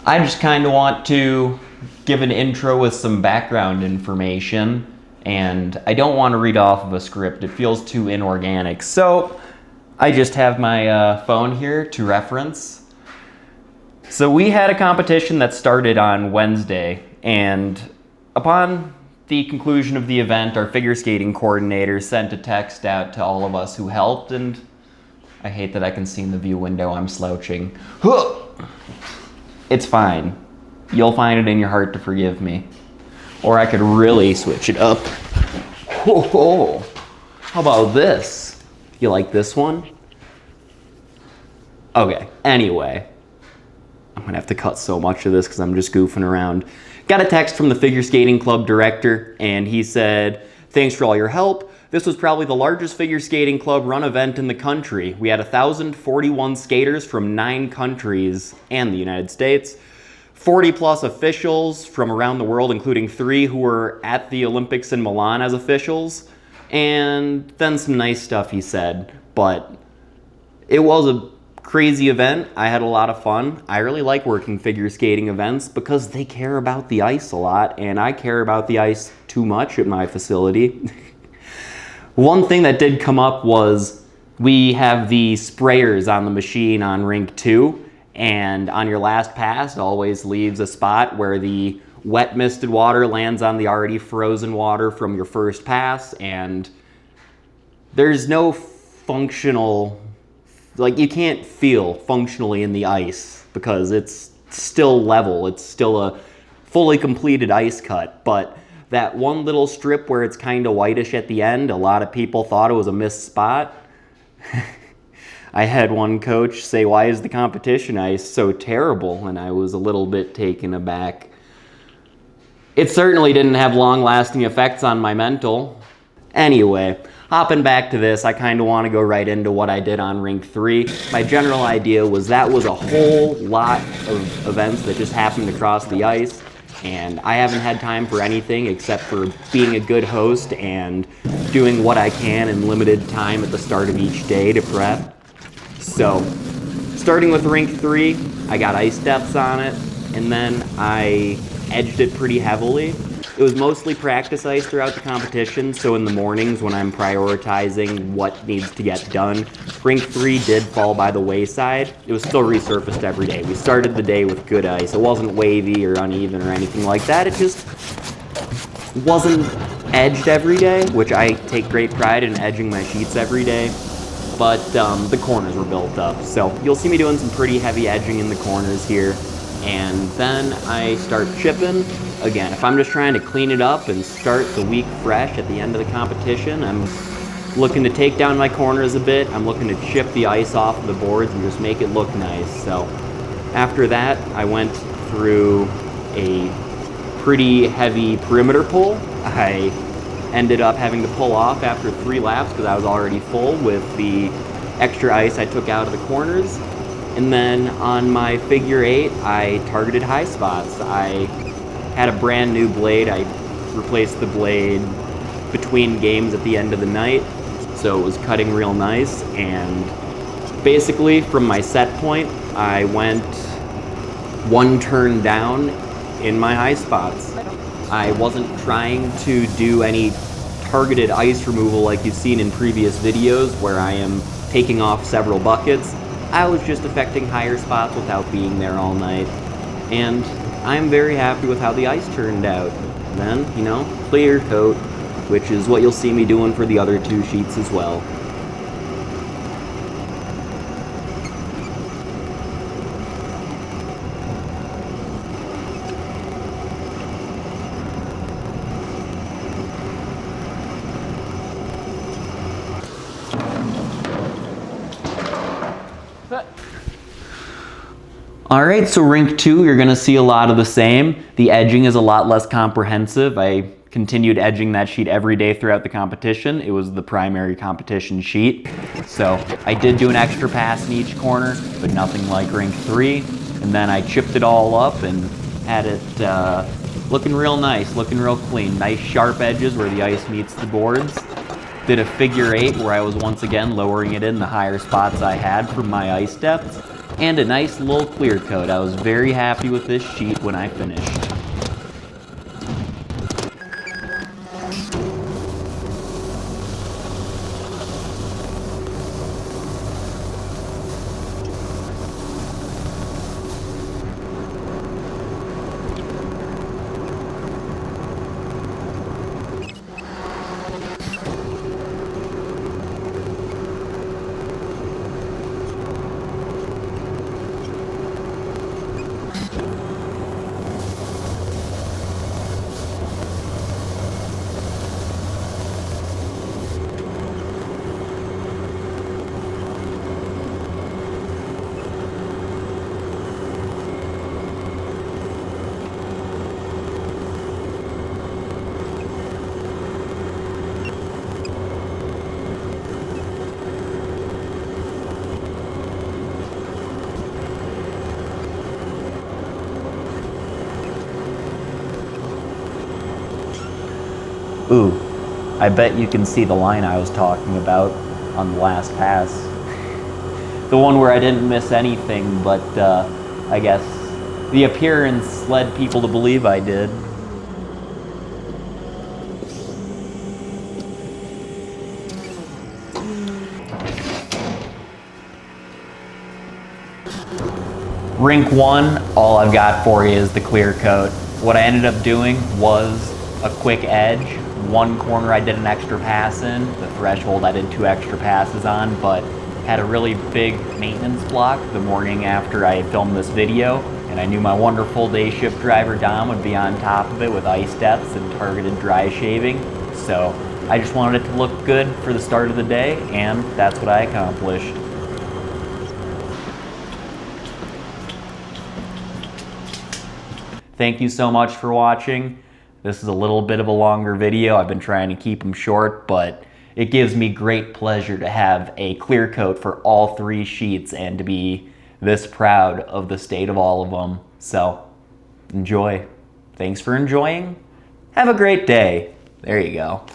I just kind of want to give an intro with some background information, and I don't want to read off of a script. It feels too inorganic. So I just have my phone here to reference. So we had a competition that started on Wednesday, and upon the conclusion of the event, our figure skating coordinator sent a text out to all of us who helped, and I hate that I can see in the view window I'm slouching. It's fine. You'll find it in your heart to forgive me. Or I could really switch it up. How about this? You like this one? Okay, anyway. I'm gonna have to cut so much of this because I'm just goofing around. Got a text from the figure skating club director, and he said, "Thanks for all your help. This was probably the largest figure skating club run event in the country. We had 1,041 skaters from 9 countries and the United States, 40 plus officials from around the world, including 3 who were at the Olympics in Milan as officials," and then some nice stuff he said. But it was a crazy event. I had a lot of fun. I really like working figure skating events because they care about the ice a lot, and I care about the ice too much at my facility. One thing that did come up was we have the sprayers on the machine on rink 2, and on your last pass it always leaves a spot where the wet misted water lands on the already frozen water from your first pass, and there's no functional, like, you can't feel functionally in the ice because it's still level. It's still a fully completed ice cut, but that one little strip where it's kind of whitish at the end, a lot of people thought it was a missed spot. I had one coach say, "Why is the competition ice so terrible?" And I was a little bit taken aback. It certainly didn't have long-lasting effects on my mental. Anyway, hopping back to this, I kind of want to go right into what I did on rink 3. My general idea was that was a whole lot of events that just happened across the ice, and I haven't had time for anything except for being a good host and doing what I can in limited time at the start of each day to prep. So, starting with rink 3, I got ice depths on it, and then I edged it pretty heavily. It was mostly practice ice throughout the competition, so in the mornings when I'm prioritizing what needs to get done, rink 3 did fall by the wayside. It was still resurfaced every day. We started the day with good ice. It wasn't wavy or uneven or anything like that. It just wasn't edged every day, which I take great pride in edging my sheets every day. But the corners were built up, so you'll see me doing some pretty heavy edging in the corners here. And then I start chipping. Again, if I'm just trying to clean it up and start the week fresh at the end of the competition, I'm looking to take down my corners a bit. I'm looking to chip the ice off of the boards and just make it look nice. So after that, I went through a pretty heavy perimeter pull. I ended up having to pull off after 3 laps because I was already full with the extra ice I took out of the corners. And then on my figure 8, I targeted high spots. I had a brand new blade. I replaced the blade between games at the end of the night, so it was cutting real nice. And basically from my set point, I went 1 turn down in my high spots. I wasn't trying to do any targeted ice removal like you've seen in previous videos where I am taking off several buckets. I was just affecting higher spots without being there all night, and I'm very happy with how the ice turned out. And then, clear coat, which is what you'll see me doing for the other 2 sheets as well. Alright, so rink 2, you're going to see a lot of the same. The edging is a lot less comprehensive. I continued edging that sheet every day throughout the competition. It was the primary competition sheet. So I did do an extra pass in each corner, but nothing like rink 3. And then I chipped it all up and had it looking real nice, looking real clean. Nice sharp edges where the ice meets the boards. Did a figure 8 where I was once again lowering it in the higher spots I had from my ice depth. And a nice little clear coat. I was very happy with this sheet when I finished. Ooh, I bet you can see the line I was talking about on the last pass. The one where I didn't miss anything, but I guess the appearance led people to believe I did. Rink 1, all I've got for you is the clear coat. What I ended up doing was a quick edge. One corner I did an extra pass in, the threshold I did 2 extra passes on, but had a really big maintenance block the morning after I filmed this video, and I knew my wonderful day shift driver Dom would be on top of it with ice depths and targeted dry shaving. So I just wanted it to look good for the start of the day, and that's what I accomplished. Thank you so much for watching. This is a little bit of a longer video. I've been trying to keep them short, but it gives me great pleasure to have a clear coat for all 3 sheets and to be this proud of the state of all of them. So enjoy. Thanks for enjoying. Have a great day. There you go.